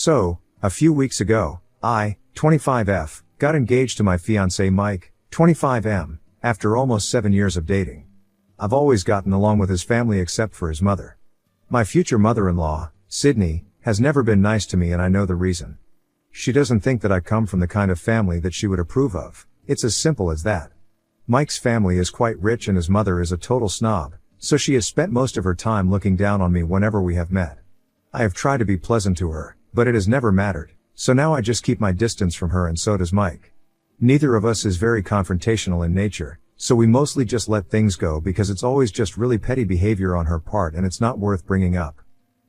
So, a few weeks ago, I, 25F, got engaged to my fiancé Mike, 25M, after almost 7 years of dating. I've always gotten along with his family except for his mother. My future mother-in-law, Sydney, has never been nice to me and I know the reason. She doesn't think that I come from the kind of family that she would approve of. It's as simple as that. Mike's family is quite rich and his mother is a total snob, so she has spent most of her time looking down on me whenever we have met. I have tried to be pleasant to her, but it has never mattered, so now I just keep my distance from her and so does Mike. Neither of us is very confrontational in nature, so we mostly just let things go because it's always just really petty behavior on her part and it's not worth bringing up.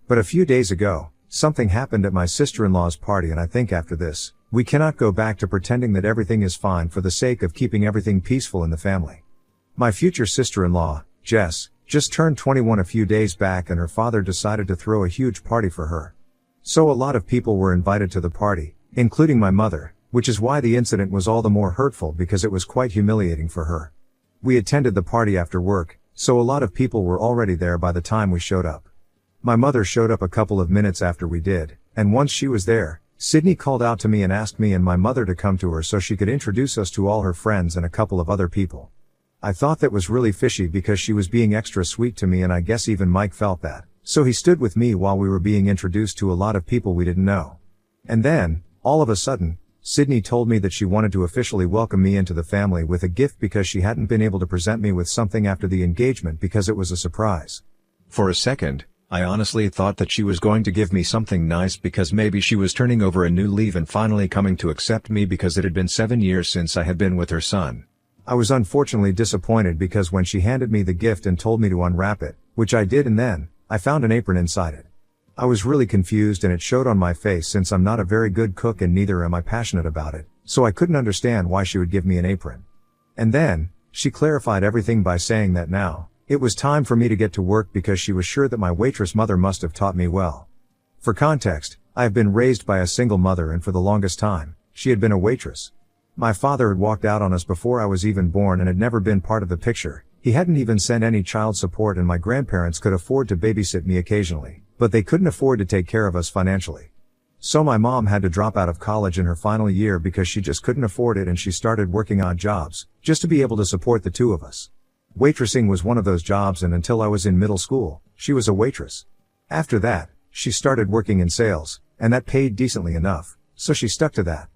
But a few days ago, something happened at my sister-in-law's party and I think after this, we cannot go back to pretending that everything is fine for the sake of keeping everything peaceful in the family. My future sister-in-law, Jess, just turned 21 a few days back and her father decided to throw a huge party for her. So a lot of people were invited to the party, including my mother, which is why the incident was all the more hurtful because it was quite humiliating for her. We attended the party after work, so a lot of people were already there by the time we showed up. My mother showed up a couple of minutes after we did, and once she was there, Sydney called out to me and asked me and my mother to come to her so she could introduce us to all her friends and a couple of other people. I thought that was really fishy because she was being extra sweet to me and I guess even Mike felt that, so he stood with me while we were being introduced to a lot of people we didn't know. And then, all of a sudden, Sydney told me that she wanted to officially welcome me into the family with a gift because she hadn't been able to present me with something after the engagement because it was a surprise. For a second, I honestly thought that she was going to give me something nice because maybe she was turning over a new leaf and finally coming to accept me because it had been 7 years since I had been with her son. I was unfortunately disappointed because when she handed me the gift and told me to unwrap it, which I did and then, I found an apron inside it. I was really confused and it showed on my face since I'm not a very good cook and neither am I passionate about it, so I couldn't understand why she would give me an apron. And then, she clarified everything by saying that now, it was time for me to get to work because she was sure that my waitress mother must have taught me well. For context, I have been raised by a single mother and for the longest time, she had been a waitress. My father had walked out on us before I was even born and had never been part of the picture. He hadn't even sent any child support and my grandparents could afford to babysit me occasionally, but they couldn't afford to take care of us financially. So my mom had to drop out of college in her final year because she just couldn't afford it and she started working odd jobs, just to be able to support the two of us. Waitressing was one of those jobs and until I was in middle school, she was a waitress. After that, she started working in sales, and that paid decently enough, so she stuck to that.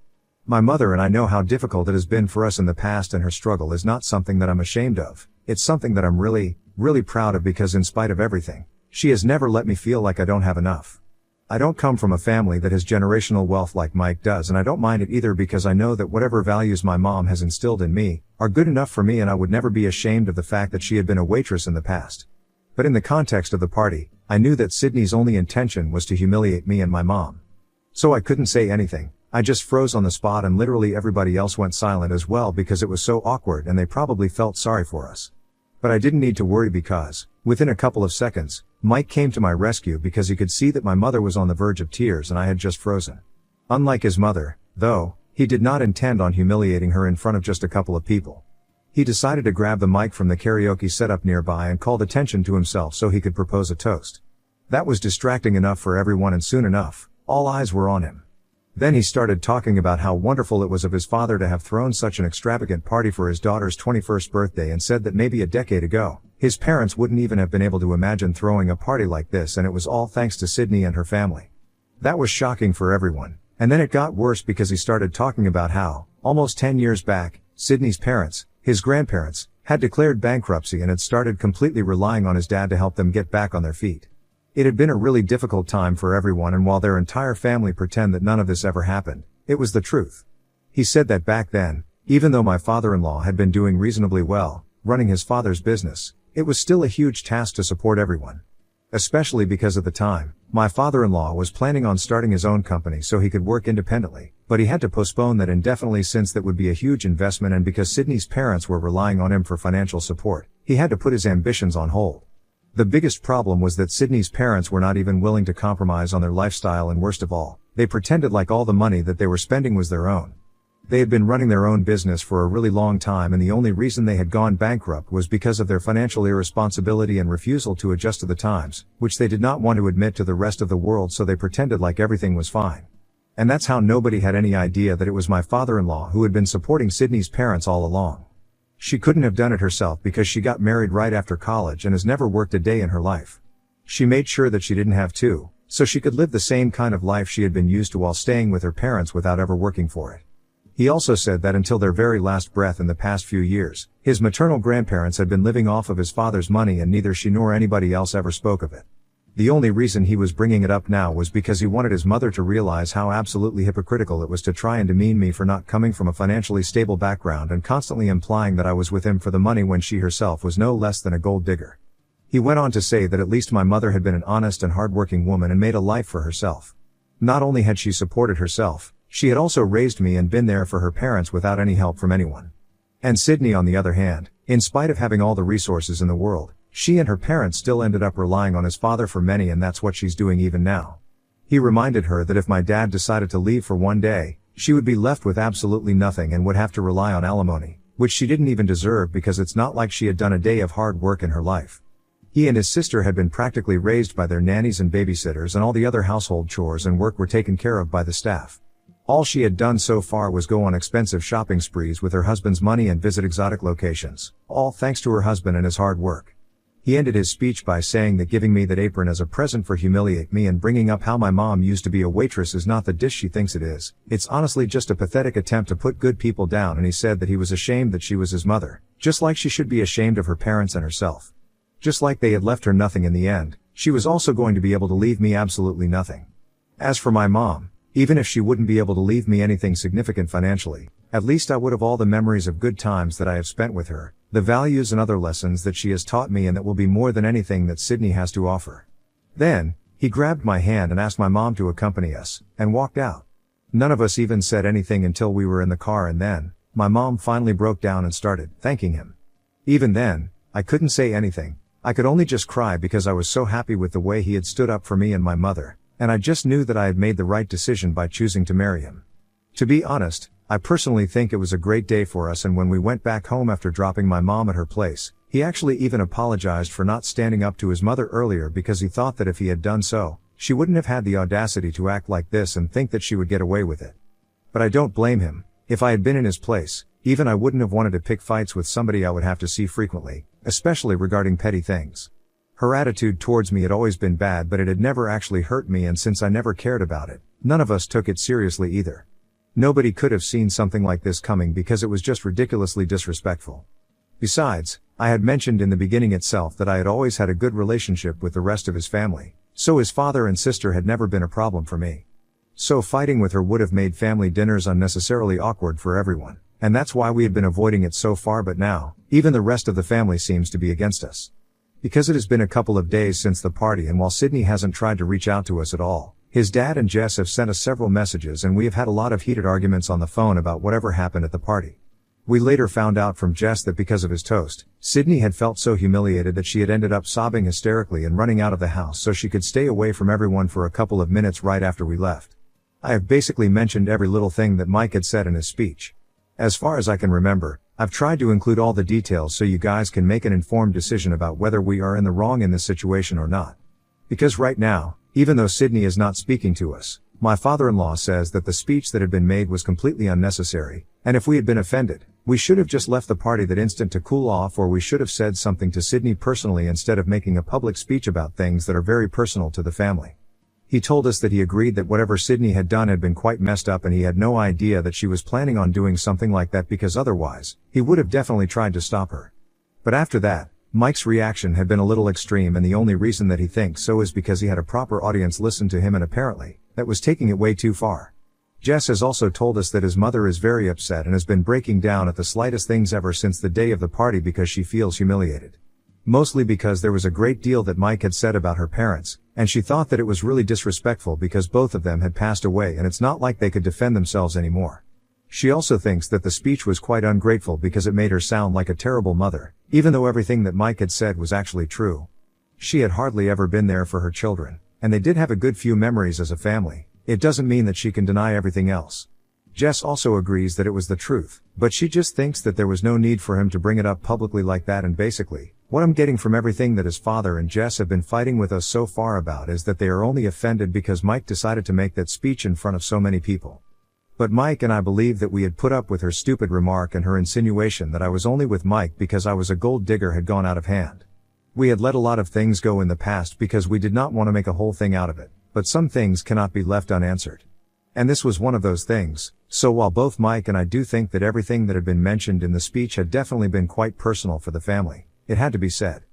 My mother and I know how difficult it has been for us in the past and her struggle is not something that I'm ashamed of, it's something that I'm really proud of because in spite of everything, she has never let me feel like I don't have enough. I don't come from a family that has generational wealth like Mike does and I don't mind it either because I know that whatever values my mom has instilled in me, are good enough for me and I would never be ashamed of the fact that she had been a waitress in the past. But in the context of the party, I knew that Sydney's only intention was to humiliate me and my mom. So I couldn't say anything. I just froze on the spot and literally everybody else went silent as well because it was so awkward and they probably felt sorry for us. But I didn't need to worry because, within a couple of seconds, Mike came to my rescue because he could see that my mother was on the verge of tears and I had just frozen. Unlike his mother, though, he did not intend on humiliating her in front of just a couple of people. He decided to grab the mic from the karaoke setup nearby and called attention to himself so he could propose a toast. That was distracting enough for everyone and soon enough, all eyes were on him. Then he started talking about how wonderful it was of his father to have thrown such an extravagant party for his daughter's 21st birthday and said that maybe a decade ago, his parents wouldn't even have been able to imagine throwing a party like this and it was all thanks to Sydney and her family. That was shocking for everyone, and then it got worse because he started talking about how, almost 10 years back, Sydney's parents, his grandparents, had declared bankruptcy and had started completely relying on his dad to help them get back on their feet. It had been a really difficult time for everyone and while their entire family pretend that none of this ever happened, it was the truth. He said that back then, even though my father-in-law had been doing reasonably well, running his father's business, it was still a huge task to support everyone. Especially because at the time, my father-in-law was planning on starting his own company so he could work independently, but he had to postpone that indefinitely since that would be a huge investment and because Sydney's parents were relying on him for financial support, he had to put his ambitions on hold. The biggest problem was that Sydney's parents were not even willing to compromise on their lifestyle and worst of all, they pretended like all the money that they were spending was their own. They had been running their own business for a really long time, and the only reason they had gone bankrupt was because of their financial irresponsibility and refusal to adjust to the times, which they did not want to admit to the rest of the world, so they pretended like everything was fine. And that's how nobody had any idea that it was my father-in-law who had been supporting Sydney's parents all along. She couldn't have done it herself because she got married right after college and has never worked a day in her life. She made sure that she didn't have to, so she could live the same kind of life she had been used to while staying with her parents without ever working for it. He also said that until their very last breath in the past few years, his maternal grandparents had been living off of his father's money, and neither she nor anybody else ever spoke of it. The only reason he was bringing it up now was because he wanted his mother to realize how absolutely hypocritical it was to try and demean me for not coming from a financially stable background and constantly implying that I was with him for the money when she herself was no less than a gold digger. He went on to say that at least my mother had been an honest and hardworking woman and made a life for herself. Not only had she supported herself, she had also raised me and been there for her parents without any help from anyone. And Sydney, on the other hand, in spite of having all the resources in the world, she and her parents still ended up relying on his father for many, and that's what she's doing even now. He reminded her that if my dad decided to leave for one day, she would be left with absolutely nothing and would have to rely on alimony, which she didn't even deserve because it's not like she had done a day of hard work in her life. He and his sister had been practically raised by their nannies and babysitters, and all the other household chores and work were taken care of by the staff. All she had done so far was go on expensive shopping sprees with her husband's money and visit exotic locations, all thanks to her husband and his hard work. He ended his speech by saying that giving me that apron as a present for humiliate me and bringing up how my mom used to be a waitress is not the dish she thinks it is. It's honestly just a pathetic attempt to put good people down, and he said that he was ashamed that she was his mother, just like she should be ashamed of her parents and herself. Just like they had left her nothing in the end, she was also going to be able to leave me absolutely nothing. As for my mom, even if she wouldn't be able to leave me anything significant financially, at least I would have all the memories of good times that I have spent with her, the values and other lessons that she has taught me, and that will be more than anything that Sydney has to offer. Then, he grabbed my hand and asked my mom to accompany us, and walked out. None of us even said anything until we were in the car, and then, my mom finally broke down and started thanking him. Even then, I couldn't say anything. I could only just cry because I was so happy with the way he had stood up for me and my mother, and I just knew that I had made the right decision by choosing to marry him. To be honest, I personally think it was a great day for us, and when we went back home after dropping my mom at her place, he actually even apologized for not standing up to his mother earlier because he thought that if he had done so, she wouldn't have had the audacity to act like this and think that she would get away with it. But I don't blame him. If I had been in his place, even I wouldn't have wanted to pick fights with somebody I would have to see frequently, especially regarding petty things. Her attitude towards me had always been bad, but it had never actually hurt me, and since I never cared about it, none of us took it seriously either. Nobody could have seen something like this coming because it was just ridiculously disrespectful. Besides, I had mentioned in the beginning itself that I had always had a good relationship with the rest of his family, so his father and sister had never been a problem for me. So fighting with her would have made family dinners unnecessarily awkward for everyone, and that's why we had been avoiding it so far, but now, even the rest of the family seems to be against us. Because it has been a couple of days since the party, and while Sydney hasn't tried to reach out to us at all, his dad and Jess have sent us several messages, and we have had a lot of heated arguments on the phone about whatever happened at the party. We later found out from Jess that because of his toast, Sydney had felt so humiliated that she had ended up sobbing hysterically and running out of the house so she could stay away from everyone for a couple of minutes right after we left. I have basically mentioned every little thing that Mike had said in his speech. As far as I can remember, I've tried to include all the details so you guys can make an informed decision about whether we are in the wrong in this situation or not. Because right now, even though Sydney is not speaking to us, my father-in-law says that the speech that had been made was completely unnecessary, and if we had been offended, we should have just left the party that instant to cool off, or we should have said something to Sydney personally instead of making a public speech about things that are very personal to the family. He told us that he agreed that whatever Sydney had done had been quite messed up, and he had no idea that she was planning on doing something like that, because otherwise, he would have definitely tried to stop her. But after that, Mike's reaction had been a little extreme, and the only reason that he thinks so is because he had a proper audience listen to him, and apparently, that was taking it way too far. Jess has also told us that his mother is very upset and has been breaking down at the slightest things ever since the day of the party because she feels humiliated. Mostly because there was a great deal that Mike had said about her parents, and she thought that it was really disrespectful because both of them had passed away and it's not like they could defend themselves anymore. She also thinks that the speech was quite ungrateful because it made her sound like a terrible mother, even though everything that Mike had said was actually true. She had hardly ever been there for her children, and they did have a good few memories as a family. It doesn't mean that she can deny everything else. Jess also agrees that it was the truth, but she just thinks that there was no need for him to bring it up publicly like that, and basically, what I'm getting from everything that his father and Jess have been fighting with us so far about is that they are only offended because Mike decided to make that speech in front of so many people. But Mike and I believe that we had put up with her stupid remark, and her insinuation that I was only with Mike because I was a gold digger had gone out of hand. We had let a lot of things go in the past because we did not want to make a whole thing out of it, but some things cannot be left unanswered. And this was one of those things, so while both Mike and I do think that everything that had been mentioned in the speech had definitely been quite personal for the family, it had to be said.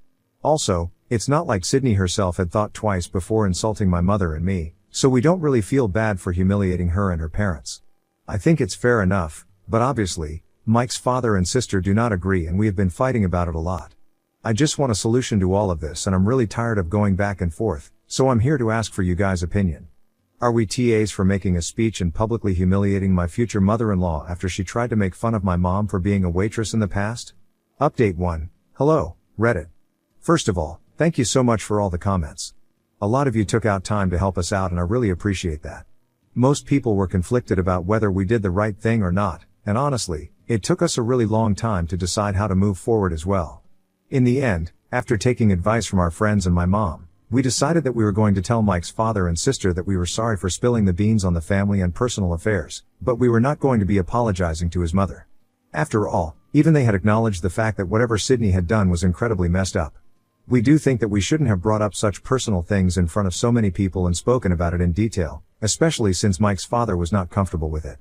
Also, it's not like Sydney herself had thought twice before insulting my mother and me, so we don't really feel bad for humiliating her and her parents. I think it's fair enough, but obviously, Mike's father and sister do not agree, and we have been fighting about it a lot. I just want a solution to all of this, and I'm really tired of going back and forth, so I'm here to ask for you guys' opinion. Are we TAs for making a speech and publicly humiliating my future mother-in-law after she tried to make fun of my mom for being a waitress in the past? Update 1. Hello, Reddit. First of all, thank you so much for all the comments. A lot of you took out time to help us out, and I really appreciate that. Most people were conflicted about whether we did the right thing or not, and honestly, it took us a really long time to decide how to move forward as well. In the end, after taking advice from our friends and my mom, we decided that we were going to tell Mike's father and sister that we were sorry for spilling the beans on the family and personal affairs, but we were not going to be apologizing to his mother. After all, even they had acknowledged the fact that whatever Sydney had done was incredibly messed up. We do think that we shouldn't have brought up such personal things in front of so many people and spoken about it in detail, especially since Mike's father was not comfortable with it.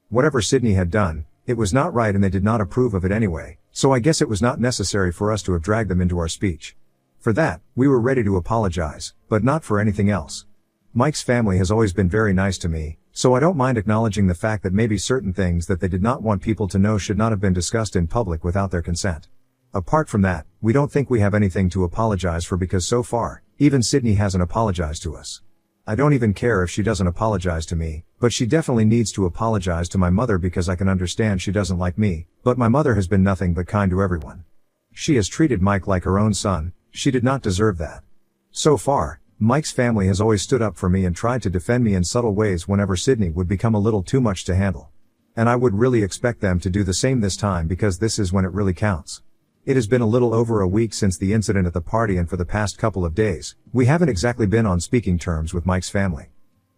Whatever Sydney had done, it was not right, and they did not approve of it anyway, so I guess it was not necessary for us to have dragged them into our speech. For that, we were ready to apologize, but not for anything else. Mike's family has always been very nice to me, so I don't mind acknowledging the fact that maybe certain things that they did not want people to know should not have been discussed in public without their consent. Apart from that, we don't think we have anything to apologize for, because so far, even Sydney hasn't apologized to us. I don't even care if she doesn't apologize to me, but she definitely needs to apologize to my mother, because I can understand she doesn't like me, but my mother has been nothing but kind to everyone. She has treated Mike like her own son. She did not deserve that. So far, Mike's family has always stood up for me and tried to defend me in subtle ways whenever Sydney would become a little too much to handle. And I would really expect them to do the same this time, because this is when it really counts. It has been a little over a week since the incident at the party, and for the past couple of days, we haven't exactly been on speaking terms with Mike's family.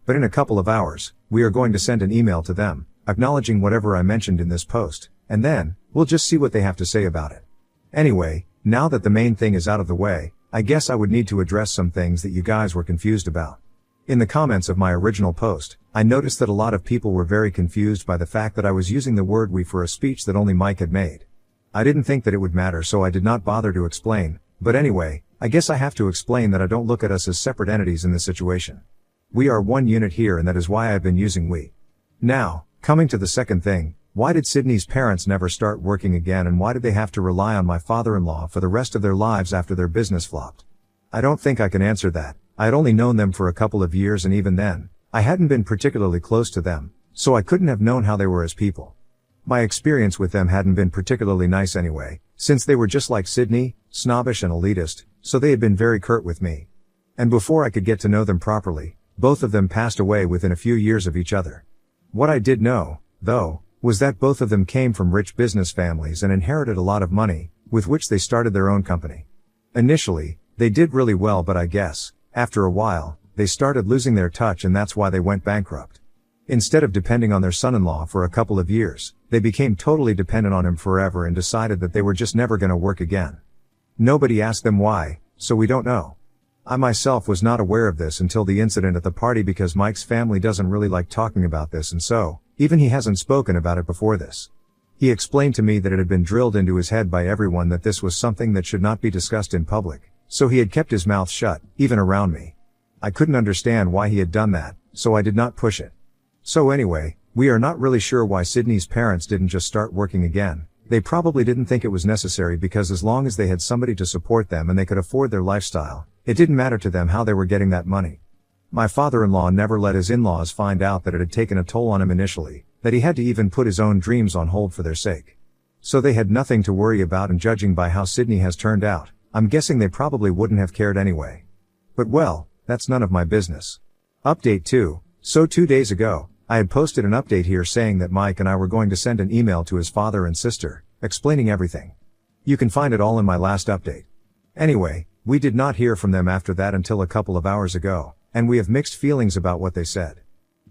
But in a couple of hours, we are going to send an email to them, acknowledging whatever I mentioned in this post, and then, we'll just see what they have to say about it. Anyway, now that the main thing is out of the way, I guess I would need to address some things that you guys were confused about. In the comments of my original post, I noticed that a lot of people were very confused by the fact that I was using the word we for a speech that only Mike had made. I didn't think that it would matter, so I did not bother to explain, but anyway, I guess I have to explain that I don't look at us as separate entities in this situation. We are one unit here, and that is why I've been using we. Now, coming to the second thing, why did Sydney's parents never start working again, and why did they have to rely on my father-in-law for the rest of their lives after their business flopped? I don't think I can answer that. I had only known them for a couple of years, and even then, I hadn't been particularly close to them, so I couldn't have known how they were as people. My experience with them hadn't been particularly nice anyway, since they were just like Sydney, snobbish and elitist, so they had been very curt with me. And before I could get to know them properly, both of them passed away within a few years of each other. What I did know, though, was that both of them came from rich business families and inherited a lot of money, with which they started their own company. Initially, they did really well, but I guess, after a while, they started losing their touch, and that's why they went bankrupt. Instead of depending on their son-in-law for a couple of years, they became totally dependent on him forever and decided that they were just never going to work again. Nobody asked them why, so we don't know. I myself was not aware of this until the incident at the party, because Mike's family doesn't really like talking about this, and so, even he hasn't spoken about it before this. He explained to me that it had been drilled into his head by everyone that this was something that should not be discussed in public, so he had kept his mouth shut, even around me. I couldn't understand why he had done that, so I did not push it. So anyway, we are not really sure why Sydney's parents didn't just start working again. They probably didn't think it was necessary, because as long as they had somebody to support them and they could afford their lifestyle, it didn't matter to them how they were getting that money. My father-in-law never let his in-laws find out that it had taken a toll on him initially, that he had to even put his own dreams on hold for their sake. So they had nothing to worry about, and judging by how Sydney has turned out, I'm guessing they probably wouldn't have cared anyway. But well, that's none of my business. Update 2. So 2 days ago, I had posted an update here saying that Mike and I were going to send an email to his father and sister, explaining everything. You can find it all in my last update. Anyway, we did not hear from them after that until a couple of hours ago, and we have mixed feelings about what they said.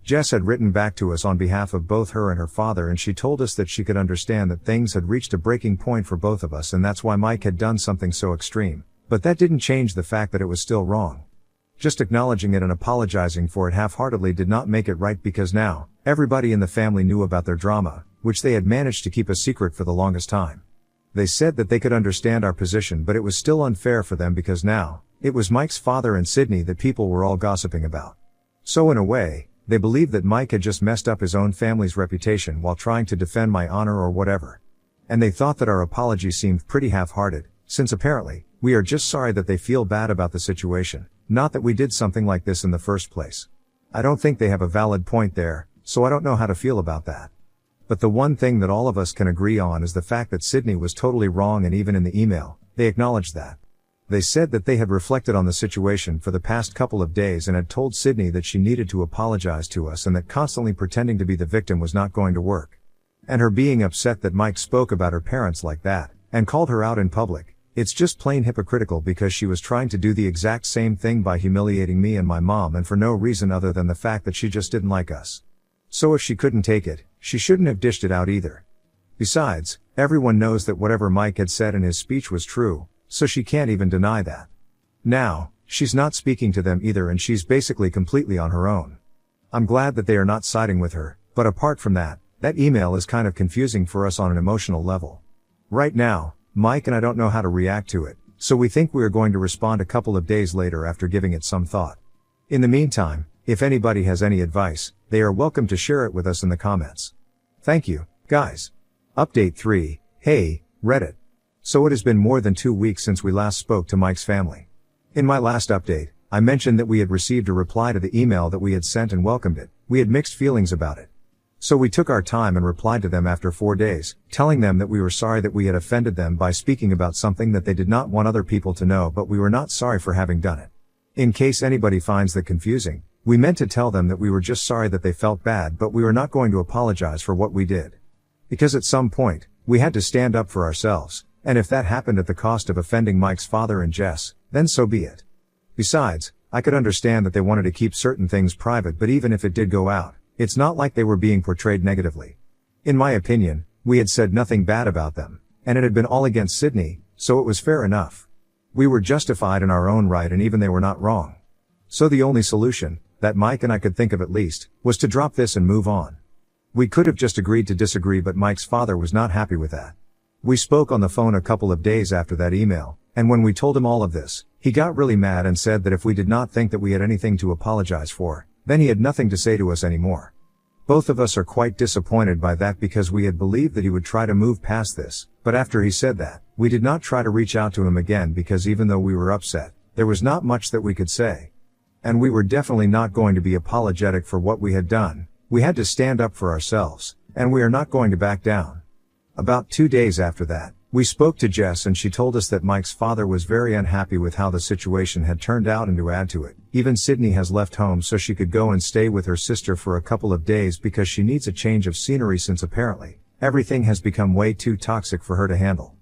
Jess had written back to us on behalf of both her and her father, and she told us that she could understand that things had reached a breaking point for both of us, and that's why Mike had done something so extreme. But that didn't change the fact that it was still wrong. Just acknowledging it and apologizing for it half-heartedly did not make it right, because now, everybody in the family knew about their drama, which they had managed to keep a secret for the longest time. They said that they could understand our position, but it was still unfair for them because now, it was Mike's father and Sydney that people were all gossiping about. So in a way, they believed that Mike had just messed up his own family's reputation while trying to defend my honor or whatever. And they thought that our apology seemed pretty half-hearted, since apparently, we are just sorry that they feel bad about the situation, not that we did something like this in the first place. I don't think they have a valid point there, so I don't know how to feel about that. But the one thing that all of us can agree on is the fact that Sydney was totally wrong, and even in the email, they acknowledged that. They said that they had reflected on the situation for the past couple of days and had told Sydney that she needed to apologize to us and that constantly pretending to be the victim was not going to work. And her being upset that Mike spoke about her parents like that, and called her out in public, it's just plain hypocritical, because she was trying to do the exact same thing by humiliating me and my mom, and for no reason other than the fact that she just didn't like us. So if she couldn't take it, she shouldn't have dished it out either. Besides, everyone knows that whatever Mike had said in his speech was true, so she can't even deny that. Now, she's not speaking to them either, and she's basically completely on her own. I'm glad that they are not siding with her, but apart from that, that email is kind of confusing for us on an emotional level. Right now, Mike and I don't know how to react to it, so we think we are going to respond a couple of days later after giving it some thought. In the meantime, if anybody has any advice, they are welcome to share it with us in the comments. Thank you, guys. Update 3, hey, Reddit. So it has been more than 2 weeks since we last spoke to Mike's family. In my last update, I mentioned that we had received a reply to the email that we had sent and welcomed it. We had mixed feelings about it. So we took our time and replied to them after 4 days, telling them that we were sorry that we had offended them by speaking about something that they did not want other people to know, but we were not sorry for having done it. In case anybody finds that confusing, we meant to tell them that we were just sorry that they felt bad, but we were not going to apologize for what we did. Because at some point, we had to stand up for ourselves. And if that happened at the cost of offending Mike's father and Jess, then so be it. Besides, I could understand that they wanted to keep certain things private, but even if it did go out, it's not like they were being portrayed negatively. In my opinion, we had said nothing bad about them, and it had been all against Sydney, so it was fair enough. We were justified in our own right, and even they were not wrong. So the only solution, that Mike and I could think of at least, was to drop this and move on. We could have just agreed to disagree, but Mike's father was not happy with that. We spoke on the phone a couple of days after that email, and when we told him all of this, he got really mad and said that if we did not think that we had anything to apologize for, then he had nothing to say to us anymore. Both of us are quite disappointed by that, because we had believed that he would try to move past this, but after he said that, we did not try to reach out to him again, because even though we were upset, there was not much that we could say. And we were definitely not going to be apologetic for what we had done. We had to stand up for ourselves, and we are not going to back down. About 2 days after that, we spoke to Jess, and she told us that Mike's father was very unhappy with how the situation had turned out, and to add to it, even Sydney has left home so she could go and stay with her sister for a couple of days because she needs a change of scenery, since apparently, everything has become way too toxic for her to handle.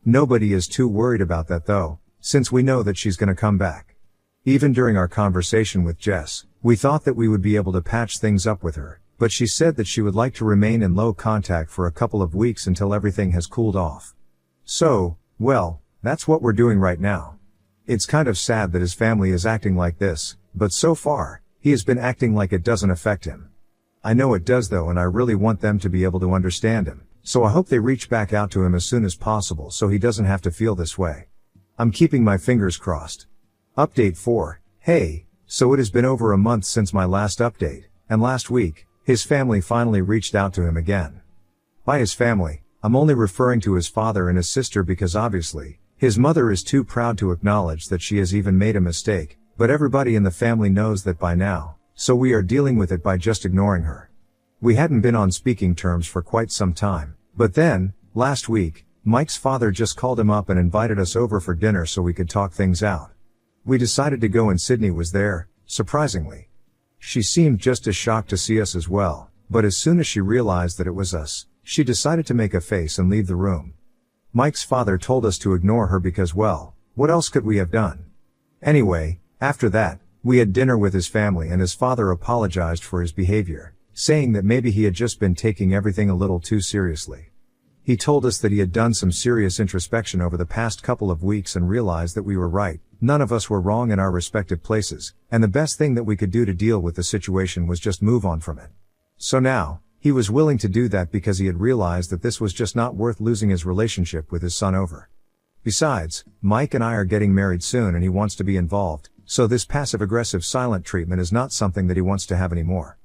Nobody is too worried about that though, since we know that she's gonna come back. Even during our conversation with Jess, we thought that we would be able to patch things up with her, but she said that she would like to remain in low contact for a couple of weeks until everything has cooled off. So, well, that's what we're doing right now. It's kind of sad that his family is acting like this, but so far, he has been acting like it doesn't affect him. I know it does though, and I really want them to be able to understand him, so I hope they reach back out to him as soon as possible so he doesn't have to feel this way. I'm keeping my fingers crossed. Update 4, hey, so it has been over a month since my last update, and last week, his family finally reached out to him again. By his family, I'm only referring to his father and his sister, because obviously, his mother is too proud to acknowledge that she has even made a mistake, but everybody in the family knows that by now, so we are dealing with it by just ignoring her. We hadn't been on speaking terms for quite some time, but then, last week, Mike's father just called him up and invited us over for dinner so we could talk things out. We decided to go, and Sydney was there, surprisingly. She seemed just as shocked to see us as well, but as soon as she realized that it was us, she decided to make a face and leave the room. Mike's father told us to ignore her because, well, what else could we have done? Anyway, after that, we had dinner with his family and his father apologized for his behavior, saying that maybe he had just been taking everything a little too seriously. He told us that he had done some serious introspection over the past couple of weeks and realized that we were right, none of us were wrong in our respective places, and the best thing that we could do to deal with the situation was just move on from it. So now, he was willing to do that because he had realized that this was just not worth losing his relationship with his son over. Besides, Mike and I are getting married soon and he wants to be involved, so this passive-aggressive silent treatment is not something that he wants to have anymore.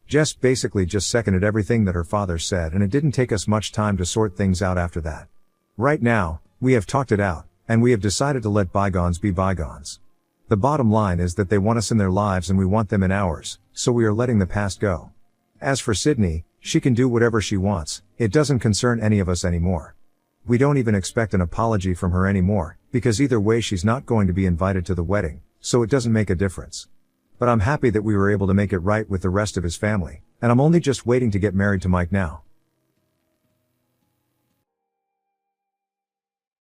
Jess basically just seconded everything that her father said, and it didn't take us much time to sort things out after that. Right now, we have talked it out, and we have decided to let bygones be bygones. The bottom line is that they want us in their lives and we want them in ours, so we are letting the past go. As for Sydney, she can do whatever she wants, it doesn't concern any of us anymore. We don't even expect an apology from her anymore, because either way she's not going to be invited to the wedding, so it doesn't make a difference. But I'm happy that we were able to make it right with the rest of his family, and I'm only just waiting to get married to Mike now.